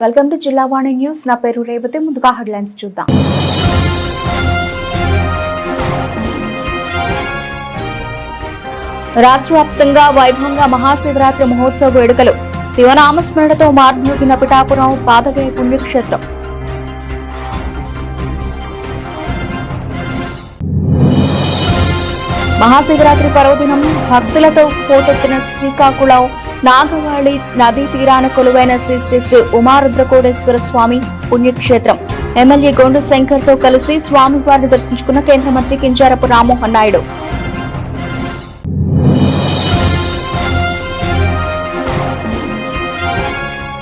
Welcome to Jillavani news. నా పేరు రేవతి. ముందుగా హెడ్లైన్స్ చూద్దాం. రాష్ట్ర వ్యాప్తంగా వైభవంగా మహాశివరాత్రి మహోత్సవ వేడుకలు. శివనామస్మరణతో మార్మోగిన పిఠాపురం పాదగయ పుణ్యక్షేత్రం. మహాశివరాత్రి పర్వదినం భక్తులతో పోటెత్తిన శ్రీకాకుళం నాగవాళి నదీ తీరాన కొలువైన శ్రీ శ్రీ శ్రీ ఉమారుద్రకోటేశ్వర స్వామి పుణ్యక్షేత్రం. ఎమ్మెల్యే గొండు శంకర్ తో కలిసి స్వామివారిని దర్శించుకున్న కేంద్ర మంత్రి కింజారపు రామ్మోహన్ నాయుడు.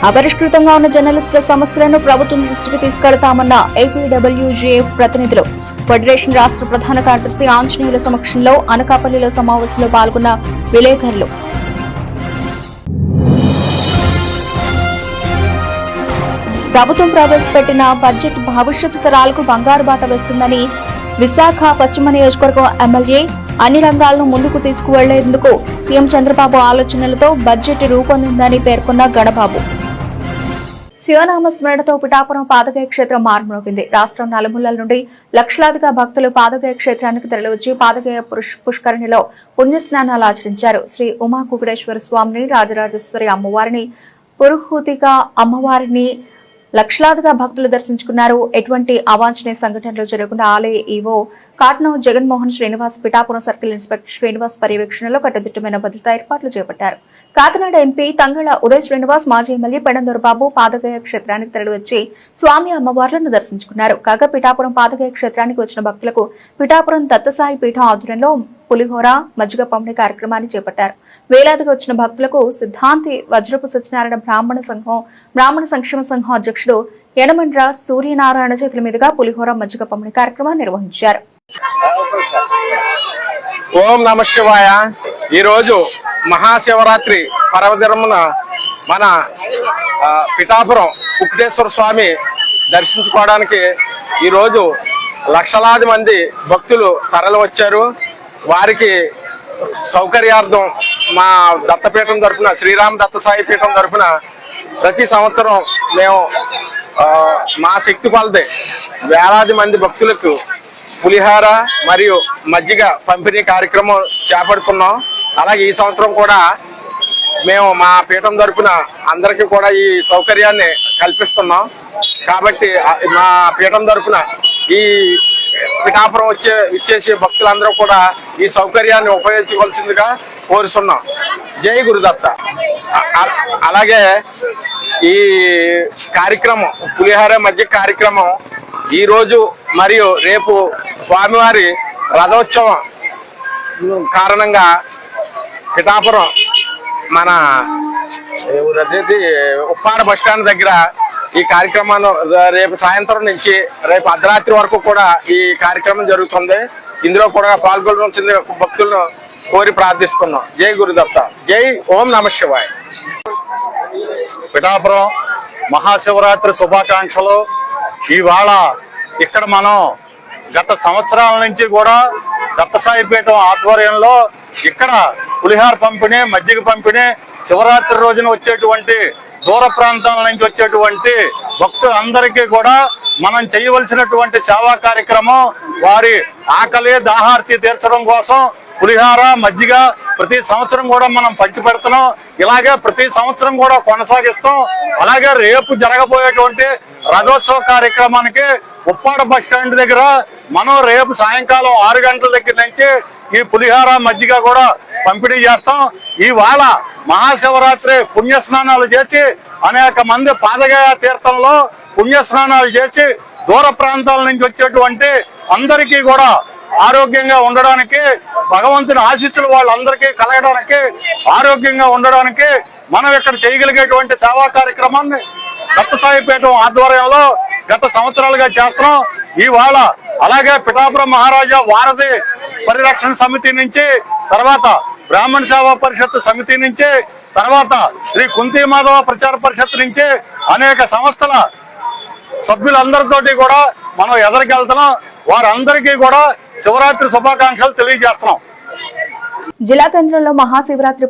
అపరిష్కృతంగా ఉన్న జర్నలిస్టుల సమస్యలను ప్రభుత్వం దృష్టికి తీసుకెళ్తామన్న ఏపీడబ్ల్యూజీఎఫ్ ప్రతినిధులు. ఫెడరేషన్ రాష్ట్ర ప్రధాన కార్యదర్శి ఆంజనేయుల సమక్షంలో అనకాపల్లిలో సమావేశంలో పాల్గొన్న విలేకరులు. ప్రభుత్వం ప్రవేశపెట్టిన బడ్జెట్ భవిష్యత్తు తరాలకు బంగారు బాట వేస్తుందని విశాఖ పశ్చిమ నియోజకవర్గం ఎమ్మెల్యే అన్ని రంగాలను ముందుకు తీసుకువెళ్లేందుకు సీఎం చంద్రబాబు ఆలోచనలతో బడ్జెట్ రూపొందిందని పేర్కొన్న గణబాబు. శివనామ స్మరణతో పిఠాపురం పాదగయ క్షేత్రం మార్మోగింది. రాష్ట్రం నలుమూలల నుండి లక్షలాదిగా భక్తులు పాదగయ క్షేత్రానికి తరలివచ్చి పాదగయ పుష్కరిణిలో పుణ్యస్నానాలు ఆచరించారు. శ్రీ ఉమా కుకుడేశ్వర స్వామిని, రాజరాజేశ్వరి అమ్మవారిని, పురుహూతిగా అమ్మవారిని లక్షలాదిగా భక్తులు దర్శించుకున్నారు. ఎటువంటి అవాంఛనీయ సంఘటనలు జరగకుండా ఆలయ EO Katnam Jaganmohan Srinivas, Pithapuram circle inspector Srinivas పర్యవేక్షణలో కట్టుదిట్టమైన భద్రతా ఏర్పాట్లు చేపట్టారు. కాకినాడ ఎంపీ తంగళ ఉదయ్ శ్రీనివాస్, మాజీ ఎమ్మెల్యే పెడందొరబాబు పాదగయ క్షేత్రానికి తరలివచ్చి స్వామి అమ్మవార్లను దర్శించుకున్నారు. కాగా పిఠాపురం పాదగయ క్షేత్రానికి వచ్చిన భక్తులకు పిఠాపురం దత్తసాయి పీఠం ఆధ్వర్యంలో పులిహోర, మజ్జిగ పంపిణీ కార్యక్రమాన్ని చేపట్టారు. వేలాదిగా వచ్చిన భక్తులకు సిద్ధాంతి వజ్రపు సత్యనారాయణ బ్రాహ్మణ సంక్షేమ సంఘం అధ్యక్షుడు యనమండ్ర సూర్యనారాయణ చేతుల మీదుగా పులిహోర, మజ్జిగ పంపిణీ కార్యక్రమాన్ని నిర్వహించారు. ఓం నమః శివాయ. ఈరోజు మహాశివరాత్రి పర్వదినమున మన పిఠాపురం కుకుటేశ్వర స్వామి దర్శించుకోవడానికి ఈరోజు లక్షలాది మంది భక్తులు తరలి వచ్చారు. వారికి సౌకర్యార్థం మా దత్తపీఠం తరఫున, శ్రీరామ దత్తసాయి పీఠం తరఫున ప్రతి సంవత్సరం మేము మా శక్తి కొలది వేలాది మంది భక్తులకు పులిహార మరియు మజ్జిగ పంపిణీ కార్యక్రమం చేపడుతున్నాం. అలాగే ఈ సంవత్సరం కూడా మేము మా పీఠం తరఫున అందరికీ కూడా ఈ సౌకర్యాన్ని కల్పిస్తున్నాం. కాబట్టి మా పీఠం తరఫున ఈ పిఠాపురం ఇచ్చేసే భక్తులందరూ కూడా ఈ సౌకర్యాన్ని ఉపయోగించుకోవాల్సిందిగా కోరుతున్నాం. జై గురుదత్త. అలాగే ఈ కార్యక్రమం పులిహార మధ్య కార్యక్రమం ఈరోజు మరియు రేపు స్వామివారి రథోత్సవం కారణంగా పిఠాపురం మన ఉప్పాడ బస్టాండ్ దగ్గర ఈ కార్యక్రమాన్ని రేపు సాయంత్రం నుంచి రేపు అర్ధరాత్రి వరకు కూడా ఈ కార్యక్రమం జరుగుతుంది. ఇందులో కూడా పాల్గొనవలసింది భక్తులను కోరి ప్రార్థిస్తున్నాం. జై గురుదత్త. జై ఓం నమః శివాయ. పిఠాపురం మహాశివరాత్రి శుభాకాంక్షలు. ఇవాళ ఇక్కడ మనం గత సంవత్సరాల నుంచి కూడా దత్తసాయి పీఠం ఆధ్వర్యంలో ఇక్కడ పులిహార పంపిణీ, మజ్జిగ పంపిణీ, శివరాత్రి రోజున వచ్చేటువంటి దూర ప్రాంతాల నుంచి వచ్చేటువంటి భక్తులందరికీ కూడా మనం చేయవలసినటువంటి సేవా కార్యక్రమం, వారి ఆకలి దాహార్తి తీర్చడం కోసం పులిహార, మజ్జిగ ప్రతి సంవత్సరం కూడా మనం పంచిపెడుతున్నాం. ఇలాగే ప్రతి సంవత్సరం కూడా కొనసాగిస్తాం. అలాగే రేపు జరగబోయేటువంటి రథోత్సవ కార్యక్రమానికి ఉప్పాడ బస్ స్టాండ్ దగ్గర మనం రేపు సాయంకాలం 6 గంటల దగ్గర నుంచి ఈ పులిహార, మజ్జిగ కూడా పంపిణీ చేస్తాం. ఇవాళ మహాశివరాత్రి పుణ్యస్నానాలు చేసి అనేక మంది పాదగయ తీర్థంలో పుణ్యస్నానాలు చేసి దూర ప్రాంతాల నుంచి వచ్చేటువంటి అందరికీ కూడా ఆరోగ్యంగా ఉండడానికి, భగవంతుని ఆశీస్సులు వాళ్ళందరికీ కలగడానికి, ఆరోగ్యంగా ఉండడానికి మనం ఇక్కడ చేయగలిగేటువంటి సేవా కార్యక్రమాన్ని దత్తసాయి పీఠం ఆధ్వర్యంలో గత సంవత్సరాలుగా చేస్తున్నాం. ఇవాళ అలాగే పిఠాపురం మహారాజా వారధి పరిరక్షణ సమితి నుంచి, తర్వాత బ్రాహ్మణ సేవా పరిషత్ సమితి నుంచి, తర్వాత శ్రీ కుంతి మాధవ ప్రచార పరిషత్ నుంచి అనేక సంస్థల సభ్యులందరితోటి కూడా మనం ఎదురుకెళ్తున్నాం. వారందరికీ కూడా శివరాత్రి శుభాకాంక్షలు తెలియజేస్తున్నాం. జిల్లా కేంద్రంలో మహాశివరాత్రి